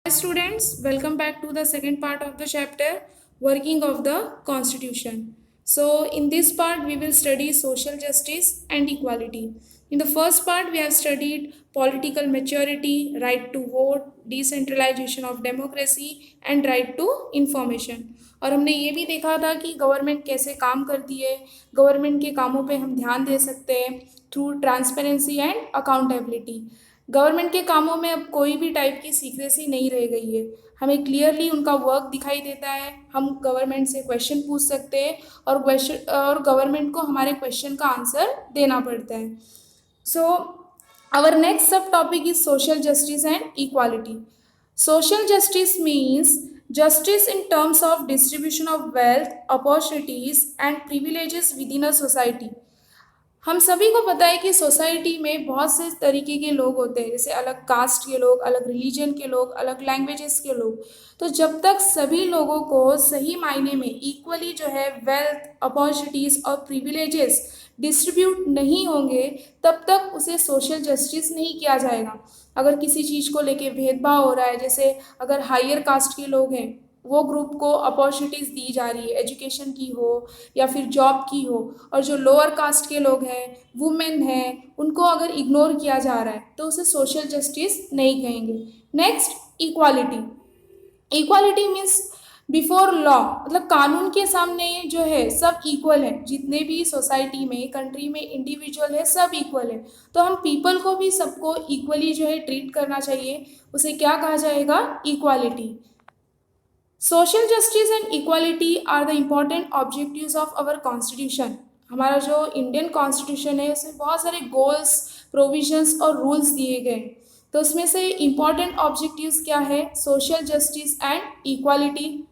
Hi students, welcome back to the second part of the chapter Working of the Constitution. So in this part we will study social justice and equality. In the first part we have studied political maturity, right to vote, decentralization of democracy and right to information. और हमने ये भी देखा था कि government कैसे काम करती है, गवर्नमेंट के कामों पे हम ध्यान दे सकते हैं through transparency and accountability. Government के कामों में अब कोई भी टाइप की सीक्रेसी नहीं रह गई है, हमें क्लियरली उनका वर्क दिखाई देता है, हम गवर्नमेंट से क्वेश्चन पूछ सकते हैं और गवर्नमेंट को हमारे क्वेश्चन का आंसर देना पड़ता है। सो आवर नेक्स्ट सब topic is social justice and equality. Social justice means justice in terms of distribution of wealth, opportunities and privileges within a society। हम सभी को पता है कि सोसाइटी में बहुत से तरीके के लोग होते हैं, जैसे अलग कास्ट के लोग, अलग रिलीजन के लोग, अलग लैंग्वेजेस के लोग। तो जब तक सभी लोगों को सही मायने में इक्वली जो है वेल्थ, अपॉर्चुनिटीज़ और प्रिविलेजेस डिस्ट्रीब्यूट नहीं होंगे तब तक उसे सोशल जस्टिस नहीं किया जाएगा। अगर किसी चीज़ को लेके भेदभाव हो रहा है, जैसे अगर हायर कास्ट के लोग हैं वो ग्रुप को अपॉर्चुनिटीज़ दी जा रही है, एजुकेशन की हो या फिर जॉब की हो, और जो लोअर कास्ट के लोग हैं, वुमेन हैं, उनको अगर इग्नोर किया जा रहा है तो उसे सोशल जस्टिस नहीं कहेंगे। Next, equality. Equality means before law, मतलब कानून के सामने जो है सब इक्वल है, जितने भी सोसाइटी में, कंट्री में इंडिविजुअल है सब इक्वल है। तो हम पीपल को भी सबको इक्वली जो है ट्रीट करना चाहिए, उसे क्या कहा जाएगा? Equality. Social justice and equality are the important objectives of our constitution. हमारा जो इंडियन कॉन्स्टिट्यूशन है उसमें बहुत सारे गोल्स, प्रोविजंस और रूल्स दिए गए, तो उसमें से इम्पॉर्टेंट ऑब्जेक्टिव्स क्या है? Social justice and equality.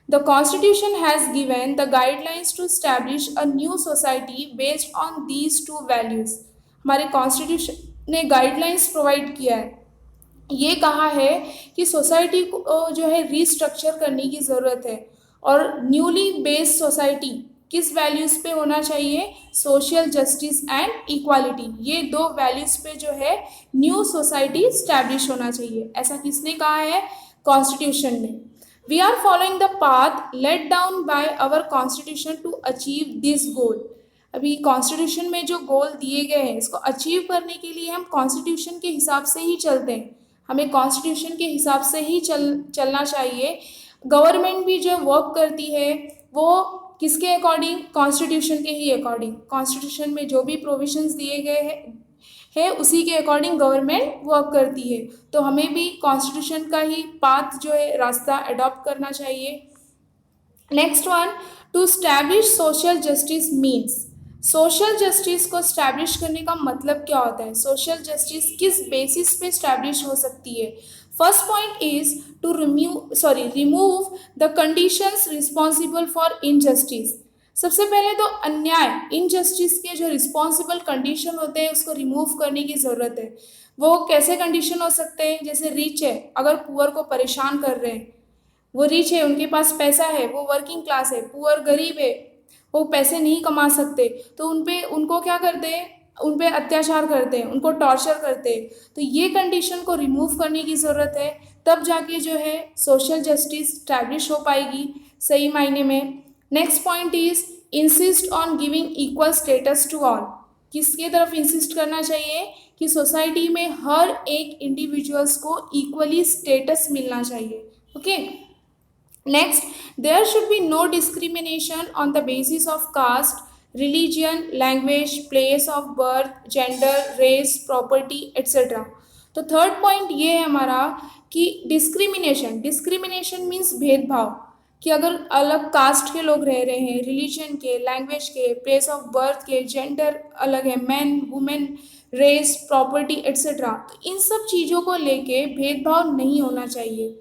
The constitution has given the guidelines to establish a new society based on these two values. हमारे कॉन्स्टिट्यूशन ने गाइडलाइंस प्रोवाइड किया है, ये कहा है कि सोसाइटी को जो है रीस्ट्रक्चर करने की ज़रूरत है, और न्यूली बेस्ड सोसाइटी किस वैल्यूज़ पे होना चाहिए? Social justice and equality. ये दो वैल्यूज़ पे जो है न्यू सोसाइटी स्टैब्लिश होना चाहिए। ऐसा किसने कहा है? कॉन्स्टिट्यूशन ने। We are following the path laid down by our constitution to achieve this goal. अभी कॉन्स्टिट्यूशन में जो गोल दिए गए हैं इसको अचीव करने के लिए हम कॉन्स्टिट्यूशन के हिसाब से ही चलते हैं, हमें कॉन्स्टिट्यूशन के हिसाब से ही चलना चाहिए। गवर्नमेंट भी जो वर्क करती है वो किसके अकॉर्डिंग? कॉन्स्टिट्यूशन के ही अकॉर्डिंग। कॉन्स्टिट्यूशन में जो भी प्रोविजंस दिए गए हैं उसी के अकॉर्डिंग गवर्नमेंट वर्क करती है, तो हमें भी कॉन्स्टिट्यूशन का ही पाथ जो है, रास्ता अडॉप्ट करना चाहिए। Next one, to establish social justice means. Social justice को स्टैब्लिश करने का मतलब क्या होता है? सोशल जस्टिस किस बेसिस पे स्टैब्लिश हो सकती है? First point is to remove the conditions responsible for injustice. सबसे पहले तो अन्याय, इनजस्टिस के जो रिस्पॉन्सिबल कंडीशन होते हैं उसको रिमूव करने की ज़रूरत है। वो कैसे कंडीशन हो सकते हैं? जैसे रिच है, अगर पुअर को परेशान कर रहे हैं, वो रिच है, उनके पास पैसा है, वो वर्किंग क्लास है, पुअर गरीब है, वो पैसे नहीं कमा सकते, तो उनको क्या करते हैं? उन पे अत्याचार करते हैं, उनको टॉर्चर करते हैं। तो ये कंडीशन को रिमूव करने की ज़रूरत है, तब जाके जो है सोशल जस्टिस स्टैब्लिश हो पाएगी सही मायने में। Next point is insist on giving equal status to all. किसके तरफ इंसिस्ट करना चाहिए? कि सोसाइटी में हर एक इंडिविजुअल्स को इक्वली स्टेटस मिलना चाहिए। Okay. Next, there should be no discrimination on the basis of caste, religion, language, place of birth, gender, race, property, etc. तो थर्ड पॉइंट ये है हमारा कि डिस्क्रिमिनेशन मीन्स भेदभाव, कि अगर अलग कास्ट के लोग रह रहे हैं, रिलीजन के, लैंग्वेज के, प्लेस ऑफ बर्थ के, जेंडर अलग है, man women, race, property etcetera, तो इन सब चीज़ों को लेके भेदभाव नहीं होना चाहिए।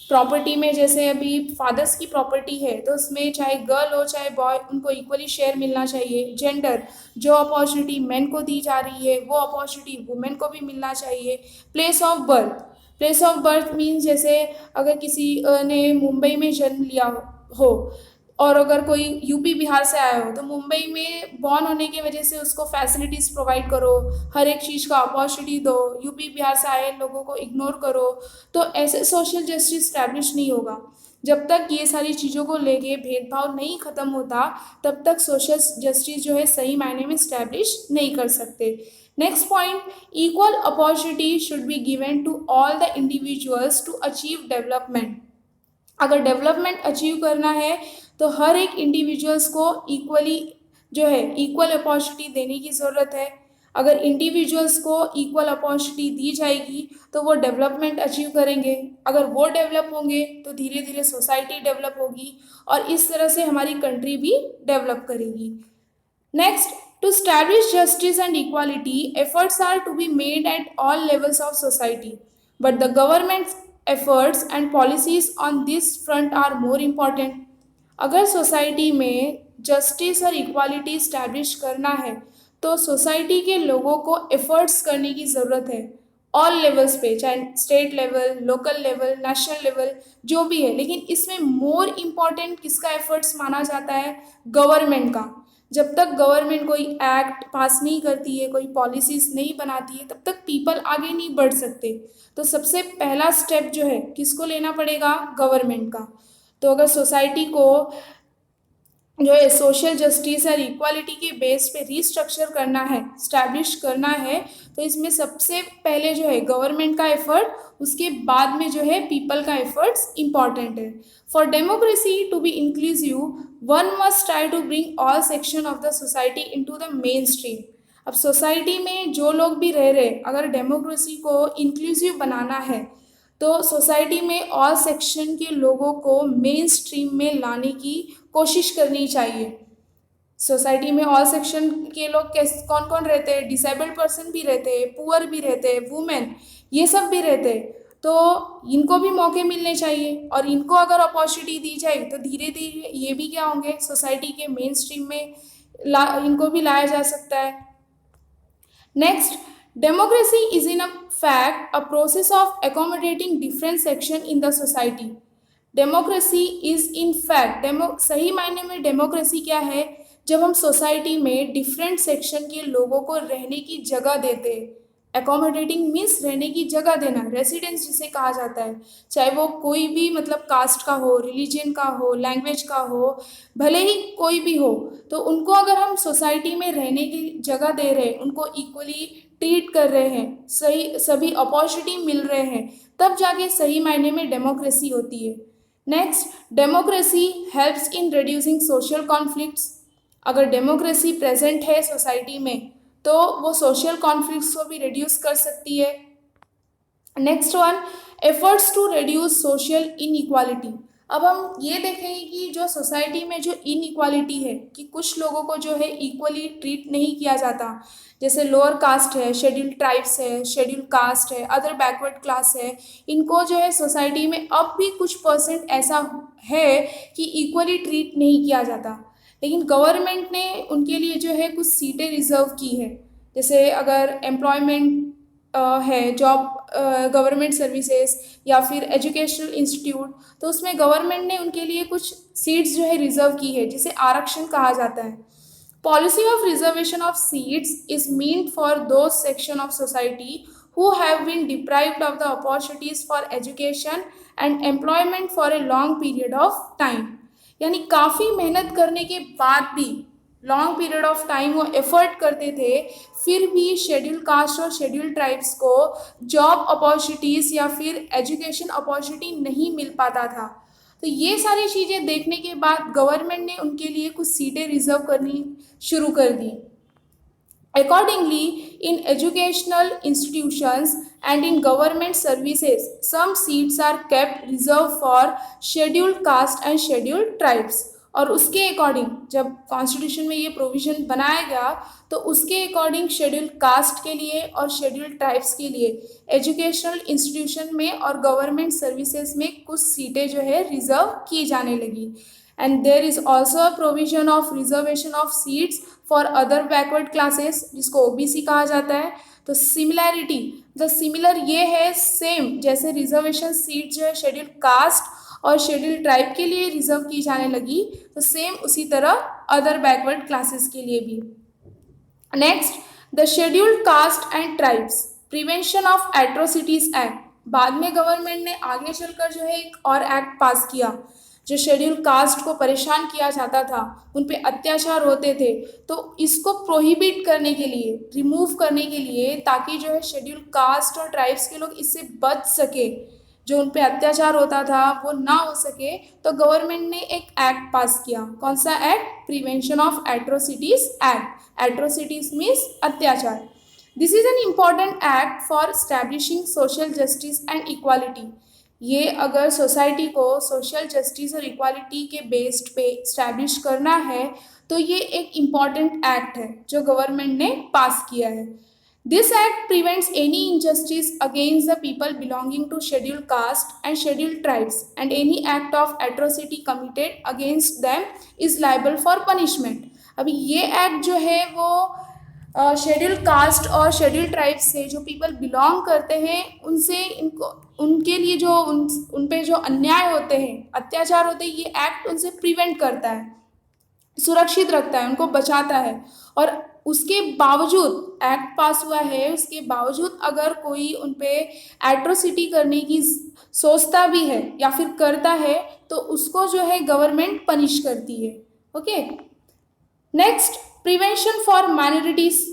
प्रॉपर्टी में जैसे अभी फादर्स की प्रॉपर्टी है तो उसमें चाहे गर्ल हो चाहे बॉय, उनको इक्वली शेयर मिलना चाहिए। जेंडर, जो अपॉर्चुनिटी मेन को दी जा रही है वो अपॉर्चुनिटी वुमेन को भी मिलना चाहिए। प्लेस ऑफ बर्थ मीन्स जैसे अगर किसी ने मुंबई में जन्म लिया हो और अगर कोई यूपी बिहार से आया हो तो मुंबई में बॉर्न होने की वजह से उसको फैसिलिटीज़ प्रोवाइड करो, हर एक चीज़ का अपॉर्चुनिटी दो, यूपी बिहार से आए लोगों को इग्नोर करो, तो ऐसे सोशल जस्टिस स्टैब्लिश नहीं होगा। जब तक ये सारी चीज़ों को लेके भेदभाव नहीं ख़त्म होता तब तक सोशल जस्टिस जो है सही मायने में स्टैब्लिश नहीं कर सकते। Next point, equal opportunity should be given to all the individuals to achieve development. अगर डेवलपमेंट अचीव करना है तो हर एक इंडिविजुअल्स को इक्वली जो है इक्वल अपॉर्चुनिटी देने की ज़रूरत है। अगर इंडिविजुअल्स को इक्वल अपॉर्चुनिटी दी जाएगी तो वो डेवलपमेंट अचीव करेंगे। अगर वो डेवलप होंगे तो धीरे धीरे सोसाइटी डेवलप होगी और इस तरह से हमारी कंट्री भी डेवलप करेगी। Next, to establish justice and equality, efforts are to be made at all levels of society. But the government's efforts and policies on this front are more important. अगर society में justice और equality establish करना है तो society के लोगों को efforts करने की ज़रूरत है ऑल लेवल्स पे, चाहे state level, local level, national level, जो भी है। लेकिन इसमें मोर इम्पॉर्टेंट किसका एफर्ट्स माना जाता है? गवर्नमेंट का। जब तक गवर्नमेंट कोई एक्ट पास नहीं करती है, कोई पॉलिसीज नहीं बनाती है, तब तक पीपल आगे नहीं बढ़ सकते। तो सबसे पहला स्टेप जो है किसको लेना पड़ेगा? गवर्नमेंट का। तो अगर सोसाइटी को जो है सोशल जस्टिस और इक्वालिटी के बेस पे रीस्ट्रक्चर करना है, स्टैब्लिश करना है, तो इसमें सबसे पहले जो है गवर्नमेंट का एफर्ट, उसके बाद में जो है पीपल का एफर्ट्स इम्पॉर्टेंट है। For democracy to be inclusive one must try to bring all section of the society into the main stream. अब सोसाइटी में जो लोग भी रह रहे, अगर डेमोक्रेसी को इंक्लूसिव बनाना है तो सोसाइटी में ऑल सेक्शन के लोगों को मेन स्ट्रीम में लाने की कोशिश करनी चाहिए। सोसाइटी में ऑल सेक्शन के लोग कौन कौन रहते हैं? डिसेबल्ड पर्सन भी रहते हैं, पुअर भी रहते हैं, वुमेन, ये सब भी रहते हैं। तो इनको भी मौके मिलने चाहिए और इनको अगर अपॉर्चुनिटी दी जाए तो धीरे धीरे ये भी क्या होंगे? सोसाइटी के मेन स्ट्रीम में इनको भी लाया जा सकता है। Next, democracy is in a fact a process of accommodating different section in the society. Democracy is in fact, सही मायने में डेमोक्रेसी क्या है? जब हम सोसाइटी में डिफरेंट सेक्शन के लोगों को रहने की जगह देते हैं। एकोमोडेटिंग मीन्स रहने की जगह देना, रेसिडेंस जिसे कहा जाता है, चाहे वो कोई भी मतलब कास्ट का हो, रिलीजन का हो, लैंग्वेज का हो, भले ही कोई भी हो, तो उनको अगर हम सोसाइटी में रहने की जगह दे रहे हैं, उनको इक्वली ट्रीट कर रहे हैं, सभी अपॉर्चुनिटी मिल रहे हैं, तब जाके सही मायने में डेमोक्रेसी होती है। Next, democracy helps in reducing social conflicts. अगर डेमोक्रेसी प्रेजेंट है सोसाइटी में तो वो सोशल कॉन्फ्लिक्ट्स को भी रिड्यूस कर सकती है। Next one, efforts to reduce social inequality. अब हम ये देखेंगे कि जो सोसाइटी में जो इनइक्वालिटी है कि कुछ लोगों को जो है इक्वली ट्रीट नहीं किया जाता, जैसे लोअर कास्ट है, शेड्यूल्ड ट्राइब्स है, शेड्यूल्ड कास्ट है, अदर बैकवर्ड क्लास है, इनको जो है सोसाइटी में अब भी कुछ परसेंट ऐसा है कि इक्वली ट्रीट नहीं किया जाता। लेकिन गवर्नमेंट ने उनके लिए जो है कुछ सीटें रिजर्व की है। जैसे अगर एम्प्लॉयमेंट है, जॉब, गवर्नमेंट सर्विसेज या फिर एजुकेशनल इंस्टीट्यूट, तो उसमें गवर्नमेंट ने उनके लिए कुछ सीट्स जो है रिजर्व की है, जिसे आरक्षण कहा जाता है। Policy of reservation of seats is meant for those section of society who have been deprived of the opportunities for education and employment for a long period of time। यानी काफ़ी मेहनत करने के बाद भी, लॉन्ग पीरियड ऑफ टाइम वो effort करते थे, फिर भी शेड्यूल कास्ट और शेड्यूल ट्राइब्स को जॉब अपॉर्चुनिटीज़ या फिर एजुकेशन अपॉर्चुनिटी नहीं मिल पाता था। तो ये सारी चीज़ें देखने के बाद गवर्नमेंट ने उनके लिए कुछ सीटें रिजर्व करनी शुरू कर दी। Accordingly, in educational institutions and in government services, some seats are kept reserved for scheduled caste and scheduled tribes। और उसके अकॉर्डिंग जब कॉन्स्टिट्यूशन में ये प्रोविज़न बनाया गया तो उसके अकॉर्डिंग शेड्यूल कास्ट के लिए और शेड्यूल ट्राइब्स के लिए एजुकेशनल इंस्टीट्यूशन में और गवर्नमेंट सर्विसेज में कुछ सीटें जो है रिजर्व की जाने लगी। And there is also a provision of reservation of seats for other backward classes, जिसको ओबीसी कहा जाता है। तो सिमिलैरिटी, द सिमिलर ये है सेम, जैसे रिजर्वेशन सीट जो है शेड्यूल कास्ट और शेड्यूल ट्राइब के लिए रिजर्व की जाने लगी, तो सेम उसी तरह अदर बैकवर्ड क्लासेस के लिए भी। Next, the scheduled caste and tribes prevention of atrocities act. बाद में गवर्नमेंट ने आगे चलकर जो है एक और एक्ट पास किया, जो शेड्यूल कास्ट को परेशान किया जाता था, उन पे अत्याचार होते थे, तो इसको प्रोहिबिट करने के लिए, रिमूव करने के लिए, ताकि जो है शेड्यूल कास्ट और ट्राइब्स के लोग इससे बच सके, जो उन पे अत्याचार होता था वो ना हो सके, तो गवर्नमेंट ने एक एक्ट पास किया। कौन सा act? Prevention of atrocities act. Atrocities means अत्याचार। This is an important act for establishing social justice and equality. ये अगर सोसाइटी को सोशल जस्टिस और इक्वालिटी के बेस्ड पे स्टैब्लिश करना है, तो ये एक इम्पॉर्टेंट एक्ट है जो गवर्नमेंट ने पास किया है। This act prevents any injustice against the people belonging to scheduled caste and scheduled tribes, and any act of atrocity committed against them is liable for punishment. अभी ये एक्ट जो है वो शेड्यूल कास्ट और schedule tribe से जो people belong करते हैं उनसे इनको उनके लिए जो उन पे जो अन्याय होते हैं, अत्याचार होते हैं, ये एक्ट उनसे प्रिवेंट करता है, सुरक्षित रखता है, उनको बचाता है। और उसके बावजूद एक्ट पास हुआ है, उसके बावजूद अगर कोई उन पे एट्रोसिटी करने की सोचता भी है या फिर करता है, तो उसको जो है गवर्नमेंट पनिश करती है। Okay, next, prevention for minorities.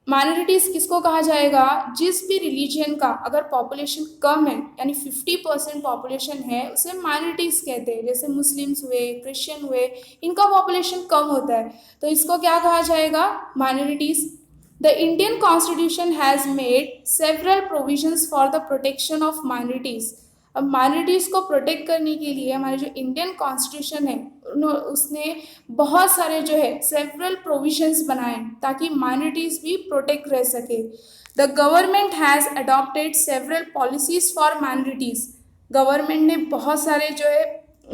Minorities किसको कहा जाएगा? जिस भी रिलीजन का अगर पॉपुलेशन कम है, यानी 50% पॉपुलेशन है, उसे माइनॉरिटीज कहते हैं। जैसे मुस्लिम्स हुए, क्रिश्चियन हुए, इनका पॉपुलेशन कम होता है, तो इसको क्या कहा जाएगा? Minorities. The Indian constitution has made several provisions for the protection of minorities. अब माइनॉरिटीज़ को प्रोटेक्ट करने के लिए हमारे जो इंडियन कॉन्स्टिट्यूशन है उसने बहुत सारे जो है सेवरल प्रोविजंस बनाए ताकि माइनॉरिटीज़ भी प्रोटेक्ट रह सके। The government has adopted several policies for minorities. Government ने बहुत सारे जो है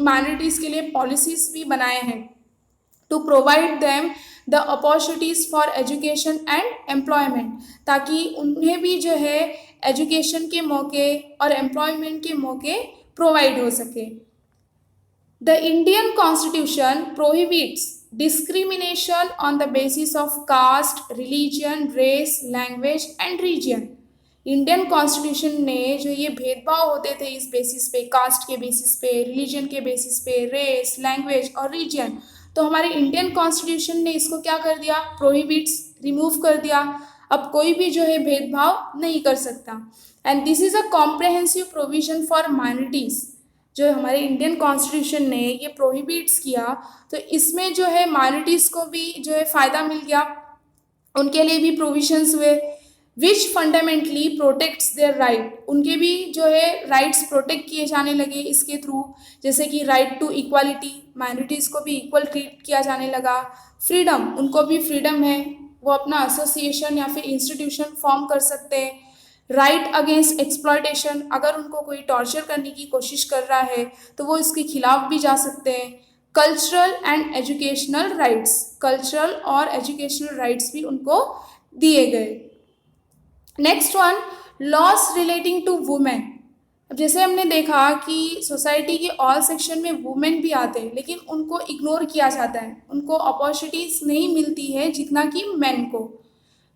माइनॉरिटीज़ के लिए पॉलिसीज़ भी बनाए हैं to provide them the opportunities for education and employment, ताकि उन्हें भी जो है एजुकेशन के मौके और एम्प्लॉयमेंट के मौके प्रोवाइड हो सके। The Indian constitution prohibits discrimination on the basis of caste, religion, race, language and region. Indian constitution ने जो ये भेदभाव होते थे इस बेसिस पे, कास्ट के बेसिस पे, रिलीजन के बेसिस पे, रेस, लैंग्वेज और रीजन, तो हमारे इंडियन कॉन्स्टिट्यूशन ने इसको क्या कर दिया? प्रोहिबिट्स, रिमूव कर दिया। अब कोई भी जो है भेदभाव नहीं कर सकता। And this is a comprehensive provision for minorities. जो हमारे इंडियन कॉन्स्टिट्यूशन ने ये प्रोहिबिट्स किया, तो इसमें जो है माइनॉरिटीज़ को भी जो है फ़ायदा मिल गया, उनके लिए भी प्रोविजंस हुए विच फंडामेंटली प्रोटेक्ट्स देयर राइट। उनके भी जो है राइट्स प्रोटेक्ट किए जाने लगे इसके थ्रू, जैसे कि राइट टू इक्वालिटी, माइनॉरिटीज़ को भी इक्वल ट्रीट किया जाने लगा। फ्रीडम, उनको भी फ्रीडम है, वो अपना एसोसिएशन या फिर इंस्टीट्यूशन फॉर्म कर सकते हैं। राइट अगेंस्ट एक्सप्लॉयटेशन, अगर उनको कोई टॉर्चर करने की कोशिश कर रहा है तो वो इसके खिलाफ भी जा सकते हैं। Cultural and educational rights, cultural और एजुकेशनल राइट्स भी उनको दिए गए। Next one, laws relating to women. अब जैसे हमने देखा कि सोसाइटी के ऑल सेक्शन में वुमेन भी आते हैं, लेकिन उनको इग्नोर किया जाता है, उनको अपॉर्चुनिटीज नहीं मिलती है जितना कि मेन को।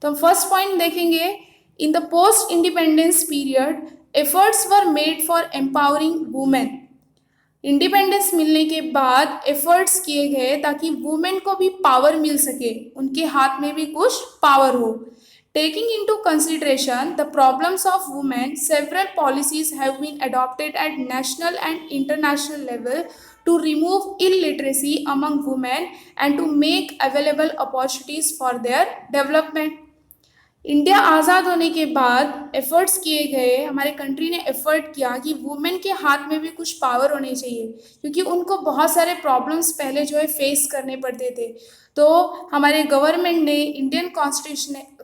तो हम फर्स्ट पॉइंट देखेंगे, in the post independence period efforts were made for empowering women. Independence मिलने के बाद एफर्ट्स किए गए ताकि वुमेन को भी पावर मिल सके, उनके हाथ में भी कुछ पावर हो। Taking into consideration the problems of women, several policies have been adopted at national and international level to remove illiteracy among women and to make available opportunities for their development. India आज़ाद होने के बाद efforts किए गए, हमारे country ने effort किया कि वुमेन के हाथ में भी कुछ पावर होनी चाहिए, क्योंकि उनको बहुत सारे प्रॉब्लम्स पहले जो है फेस करने पड़ते थे। तो हमारे गवर्नमेंट ने, इंडियन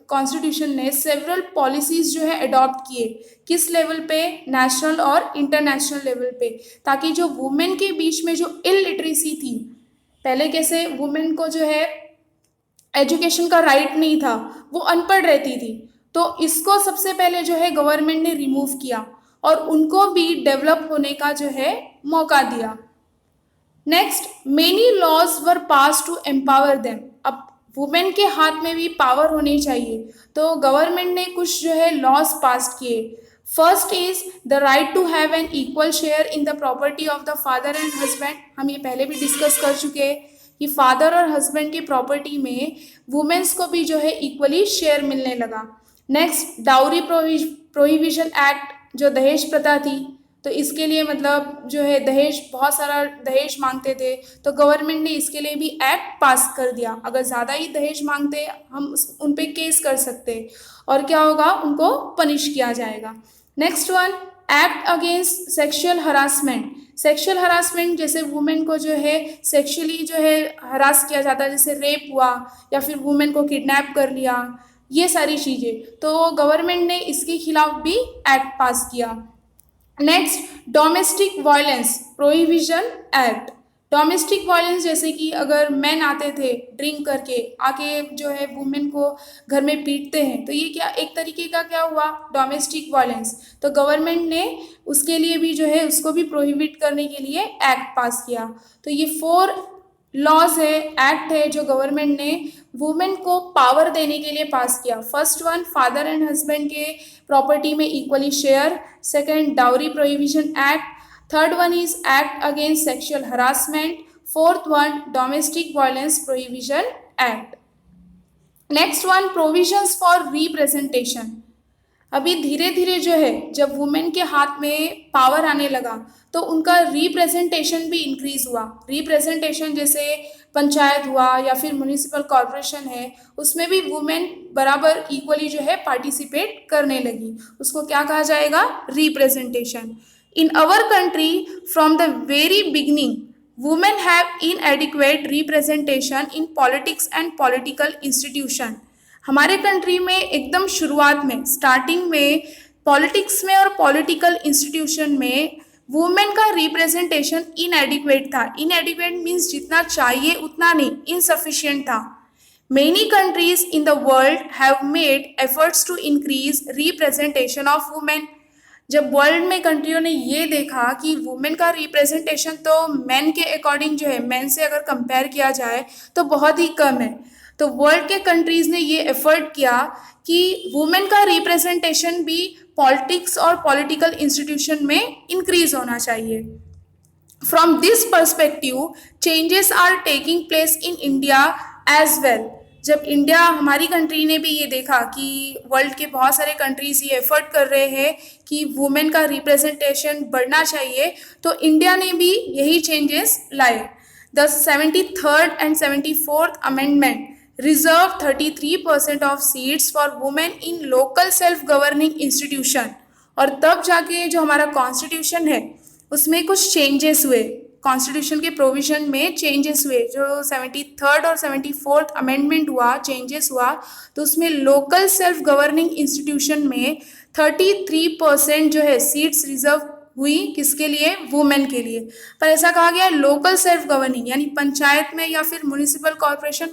कॉन्स्टिट्यूशन ने सेवरल पॉलिसीज़ जो है अडॉप्ट किए, किस लेवल पे? नेशनल और इंटरनेशनल लेवल पे, ताकि जो वुमेन के बीच में जो इलिटरेसी थी, पहले कैसे वुमेन को जो है एजुकेशन का राइट नहीं था, वो अनपढ़ रहती थी, तो इसको सबसे पहले जो है गवर्नमेंट ने रिमूव किया। और उनको भी डेवलप होने का जो है मौका दिया। Next, many laws were passed to empower them. अब वुमेन के हाथ में भी पावर होनी चाहिए, तो गवर्नमेंट ने कुछ जो है लॉज पास किए। First is the right to have an equal share in the property of the father and husband. हम ये पहले भी डिस्कस कर चुके हैं कि फादर और हस्बैंड की प्रॉपर्टी में वुमेन्स को भी जो है इक्वली शेयर मिलने लगा। नेक्स्ट, डाउरी प्रोहिबिशन एक्ट, जो दहेज प्रथा थी, तो इसके लिए मतलब जो है दहेज, बहुत सारा दहेज मांगते थे, तो गवर्नमेंट ने इसके लिए भी एक्ट पास कर दिया। अगर ज़्यादा ही दहेज मांगते हम उन पे केस कर सकते और क्या होगा, उनको पनिश किया जाएगा। Next one, act against sexual harassment. Sexual harassment जैसे वुमेन को जो है सेक्सुअली जो है हरास किया जाता है, जैसे रेप हुआ या फिर वुमेन को किडनैप कर लिया, ये सारी चीज़ें, तो गवर्नमेंट ने इसके खिलाफ भी एक्ट पास किया। Next, domestic violence prohibition act. Domestic violence जैसे कि अगर मैन आते थे ड्रिंक करके आके जो है वुमेन को घर में पीटते हैं, तो ये क्या एक तरीके का क्या हुआ, डोमेस्टिक वायलेंस। तो गवर्नमेंट ने उसके लिए भी जो है उसको भी प्रोहिबिट करने के लिए एक्ट पास किया। तो ये 4 लॉज है, एक्ट है जो गवर्नमेंट ने वुमेन को पावर देने के लिए पास किया। First one, father and husband के प्रॉपर्टी में equally share. Second, dowry prohibition act. Third one is act against sexual harassment. Fourth one, domestic violence prohibition act. Next one, provisions for representation. अभी धीरे धीरे जो है जब वुमेन के हाथ में पावर आने लगा तो उनका रिप्रेजेंटेशन भी इंक्रीज हुआ। रिप्रेजेंटेशन जैसे पंचायत हुआ या फिर म्युनिसिपल कॉरपोरेशन है, उसमें भी वुमेन बराबर इक्वली जो है पार्टिसिपेट करने लगी। उसको क्या कहा जाएगा, representation. In our country from the very beginning women have inadequate representation in politics and political institution. हमारे कंट्री में एकदम शुरुआत में स्टार्टिंग में पॉलिटिक्स में और पॉलिटिकल इंस्टीट्यूशन में वुमेन का रिप्रेजेंटेशन इनएडिक्वेट था। इनएडिक्वेट मीन्स जितना चाहिए उतना नहीं, इनसफिशिएंट था। Many countries in the world have made efforts to increase representation of women. जब वर्ल्ड में कंट्रियों ने ये देखा कि वुमेन का रिप्रेजेंटेशन तो मैन के अकॉर्डिंग जो है, मैन से अगर कंपेयर किया जाए तो बहुत ही कम है, तो वर्ल्ड के कंट्रीज ने ये एफर्ट किया कि वुमेन का रिप्रेजेंटेशन भी पॉलिटिक्स और पॉलिटिकल इंस्टीट्यूशन में इंक्रीज होना चाहिए। From this perspective changes are taking place in India as well. जब इंडिया, हमारी कंट्री ने भी ये देखा कि वर्ल्ड के बहुत सारे कंट्रीज ये एफर्ट कर रहे हैं कि वुमेन का रिप्रेजेंटेशन बढ़ना चाहिए, तो इंडिया ने भी यही चेंजेस लाए। The 73rd and 74th amendment reserve 33% of seats for women in local self-governing institution। और तब जाके जो हमारा कॉन्स्टिट्यूशन है उसमें कुछ चेंजेस हुए, कॉन्स्टिट्यूशन के प्रोविजन में चेंजेस हुए। जो 73rd और 74th अमेंडमेंट हुआ, चेंजेस हुआ, तो उसमें लोकल सेल्फ गवर्निंग इंस्टीट्यूशन में 33% जो है सीट्स रिजर्व हुई, किसके लिए, वुमेन के लिए। पर ऐसा कहा गया लोकल सेल्फ गवर्निंग यानी पंचायत में या फिर म्युनिसिपल कॉर्पोरेशन,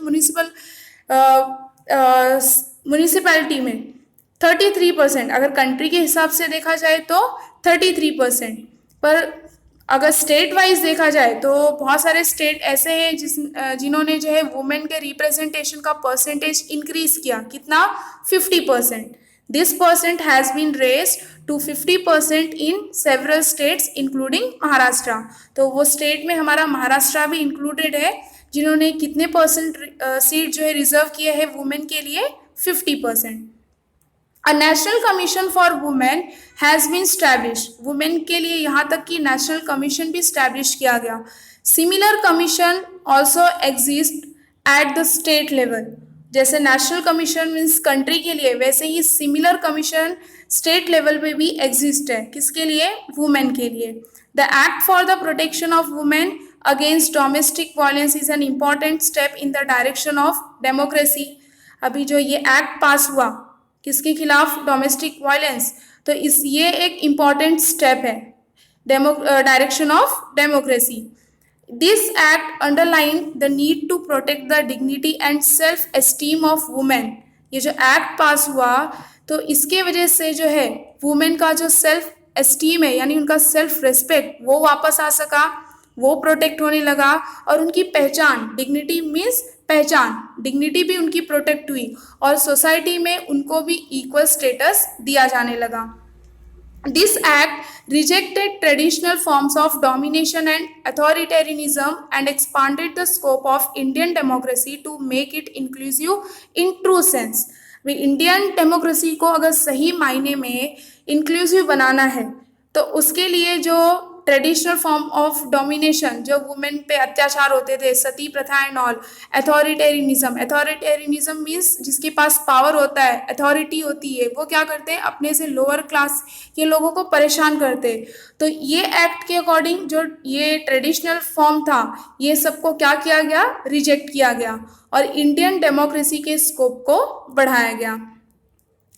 म्युनिसिपैलिटी में 33%। अगर कंट्री के हिसाब से देखा जाए तो 33%, पर अगर स्टेट वाइज देखा जाए तो बहुत सारे स्टेट ऐसे हैं जिन्होंने जो है वुमेन के रिप्रेजेंटेशन का परसेंटेज इंक्रीज किया। कितना, 50%। This percent has been raised to 50% in several states including Maharashtra. तो वो स्टेट में हमारा महाराष्ट्र भी इंक्लूडेड है, जिन्होंने कितने परसेंट सीट जो है रिजर्व किए हैं वुमेन के लिए, 50%। A national commission for women has been established। Women के लिए यहाँ तक कि नेशनल कमीशन भी इस्टेब्लिश किया गया। Similar commission also exist at the state level. जैसे नेशनल कमीशन मीन्स कंट्री के लिए, वैसे ही सिमिलर कमीशन स्टेट लेवल पे भी एग्जिस्ट है। किसके लिए, वुमेन के लिए। The act for the protection of women against domestic violence is an important step in the direction of democracy. अभी जो ये एक्ट पास हुआ किसके खिलाफ, डोमेस्टिक वायलेंस, तो ये एक इम्पॉर्टेंट स्टेप है direction of democracy. This act underlined the need to protect the dignity and self-esteem of women। ये जो एक्ट पास हुआ तो इसके वजह से जो है वुमेन का जो सेल्फ एस्टीम है यानी उनका सेल्फ रेस्पेक्ट वो वापस आ सका, वो प्रोटेक्ट होने लगा, और उनकी पहचान, डिग्निटी मीन्स पहचान, डिग्निटी भी उनकी प्रोटेक्ट हुई और सोसाइटी में उनको भी इक्वल स्टेटस दिया जाने लगा। This act rejected traditional forms of domination and authoritarianism and expanded the scope of Indian democracy to make it inclusive in true sense. Way Indian democracy को अगर सही मायने में इंक्लूसिव बनाना है तो उसके लिए जो ट्रेडिशनल फॉर्म ऑफ डोमिनेशन, जो वुमेन पे अत्याचार होते थे, सती प्रथा एंड ऑल, अथॉरिटेरियनिज्म मीन्स जिसके पास पावर होता है, अथॉरिटी होती है, वो क्या करते हैं, अपने से लोअर क्लास के लोगों को परेशान करते। तो ये एक्ट के अकॉर्डिंग जो ये ट्रेडिशनल फॉर्म था, ये सबको क्या किया गया, रिजेक्ट किया गया और इंडियन डेमोक्रेसी के स्कोप को बढ़ाया गया।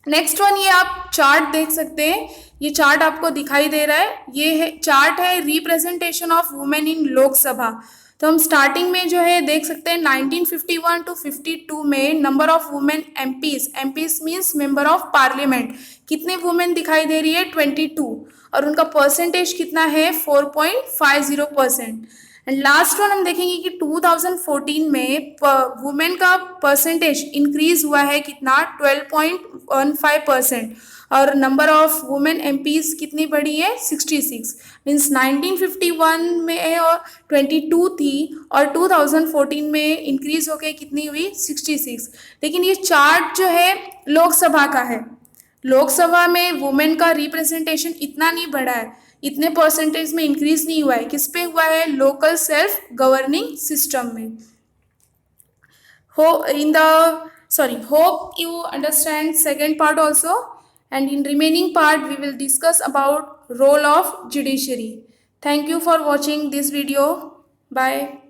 नेक्स्ट वन, ये आप चार्ट देख सकते हैं, ये चार्ट आपको दिखाई दे रहा है, ये है चार्ट है representation of women in Lok Sabha. तो हम स्टार्टिंग में जो है देख सकते हैं 1951 टू 52 में number of women MPs means member of parliament, कितने वुमेन दिखाई दे रही है, 22, और उनका परसेंटेज कितना है, 4.50%। एंड लास्ट वन हम देखेंगे कि 2014 में वुमेन का परसेंटेज इंक्रीज हुआ है कितना, 12.15%, और नंबर ऑफ वुमेन एमपीज कितनी बढ़ी है, 66। मीन्स 1951 में और 22 थी और 2014 में इंक्रीज होकर कितनी हुई, 66। लेकिन ये चार्ट जो है लोकसभा का है, लोकसभा में वुमेन का रिप्रेजेंटेशन इतना नहीं बढ़ा है, इतने परसेंटेज में इंक्रीज नहीं हुआ है, किस पे हुआ है, लोकल सेल्फ गवर्निंग सिस्टम में। Hope you understand second part also, and in remaining part we will discuss about role of judiciary. Thank you for watching this video. Bye.